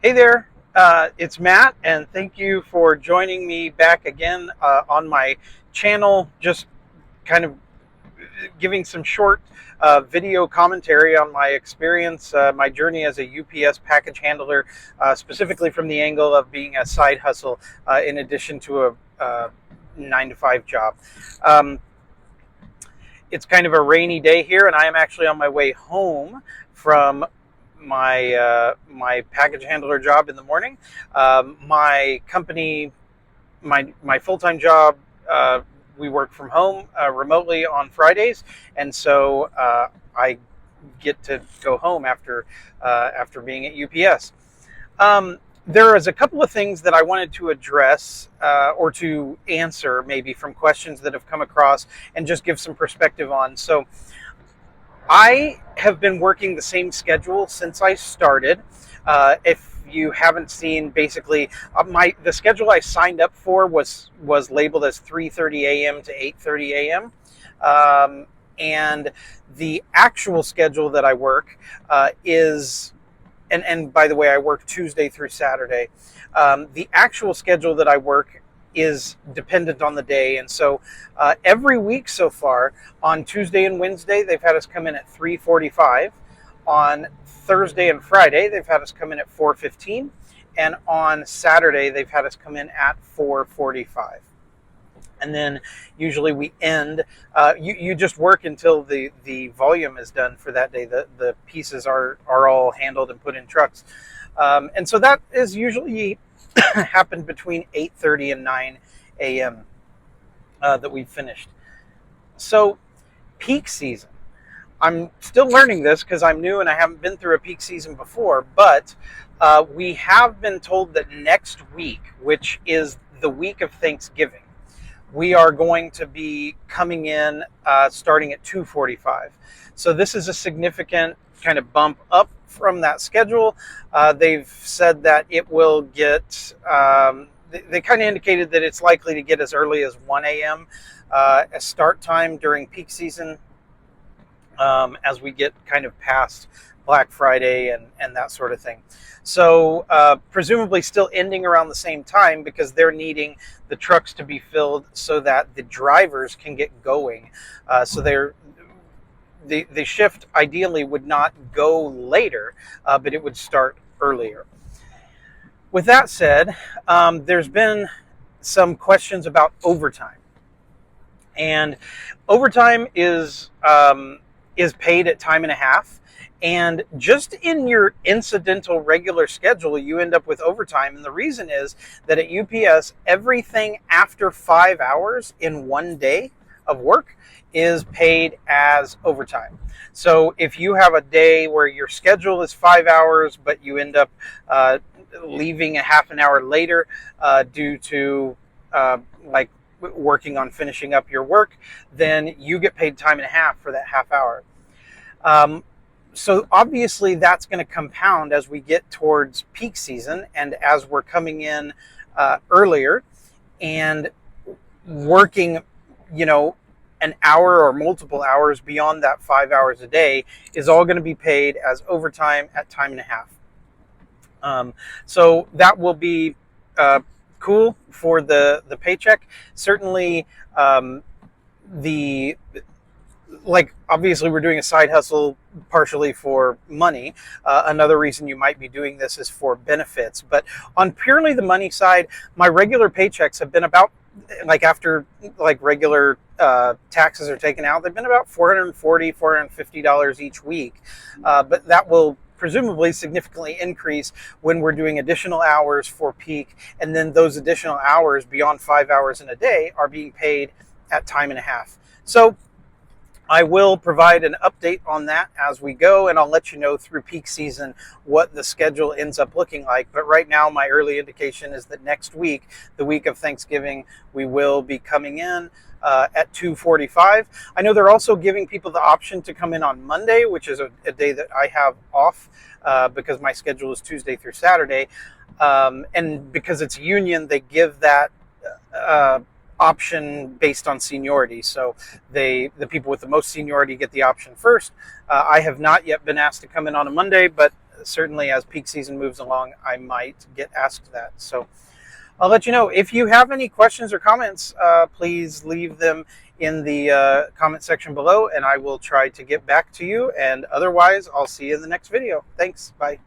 Hey there, it's Matt, and thank you for joining me back again on my channel. Just kind of giving some short video commentary on my experience, my journey as a UPS package handler, specifically from the angle of being a side hustle in addition to a 9 to 5 job. Um, it's kind of a rainy day here, and I am actually on my way home from my package handler job in the morning. My company, my full time job, we work from home remotely on Fridays, and so I get to go home after being at UPS. There is a couple of things that I wanted to address or to answer, maybe from questions that have come across, and just give some perspective on. So, I have been working the same schedule since I started. If you haven't seen, basically, the schedule I signed up for was labeled as 3:30 a.m. to 8:30 a.m. And the actual schedule that I work is, and by the way, I work Tuesday through Saturday. The actual schedule that I work is dependent on the day. And so every week so far, on Tuesday and Wednesday, they've had us come in at 3:45. On Thursday and Friday, they've had us come in at 4:15. And on Saturday, they've had us come in at 4:45. And then usually we end, you just work until the volume is done for that day. The pieces are all handled and put in trucks. And so that is usually happened between 8:30 and 9 a.m. That we've finished. So peak season. I'm still learning this because I'm new and I haven't been through a peak season before, but we have been told that next week, which is the week of Thanksgiving, we are going to be coming in starting at 2:45. So this is a significant kind of bump up from that schedule. They've said that it will get, they kind of indicated that it's likely to get as early as 1 a.m. As start time during peak season, as we get kind of past Black Friday and that sort of thing. So presumably still ending around the same time because they're needing the trucks to be filled so that the drivers can get going. So the shift ideally would not go later, but it would start earlier. With that said, there's been some questions about overtime. And overtime is paid at time and a half. And just in your incidental regular schedule, you end up with overtime. And the reason is that at UPS, everything after 5 hours in one day of work is paid as overtime. So if you have a day where your schedule is 5 hours, but you end up leaving a half an hour later due to like working on finishing up your work, then you get paid time and a half for that half hour. So obviously that's going to compound as we get towards peak season and as we're coming in earlier and working, an hour or multiple hours beyond that 5 hours a day is all going to be paid as overtime at time and a half. So that will be cool for the paycheck. Certainly, obviously we're doing a side hustle partially for money. Another reason you might be doing this is for benefits. But on purely the money side, my regular paychecks have been about, after regular taxes are taken out, they've been about $440, $450 each week. But that will presumably significantly increase when we're doing additional hours for peak, and then those additional hours beyond 5 hours in a day are being paid at time and a half. So I will provide an update on that as we go, and I'll let you know through peak season what the schedule ends up looking like. But right now, my early indication is that next week, the week of Thanksgiving, we will be coming in at 2:45. I know they're also giving people the option to come in on Monday, which is a day that I have off because my schedule is Tuesday through Saturday. And because it's union, they give that option based on seniority. So the people with the most seniority get the option first. I have not yet been asked to come in on a Monday, but certainly as peak season moves along, I might get asked that. So I'll let you know. If you have any questions or comments, please leave them in the comment section below, and I will try to get back to you. And otherwise, I'll see you in the next video. Thanks. Bye.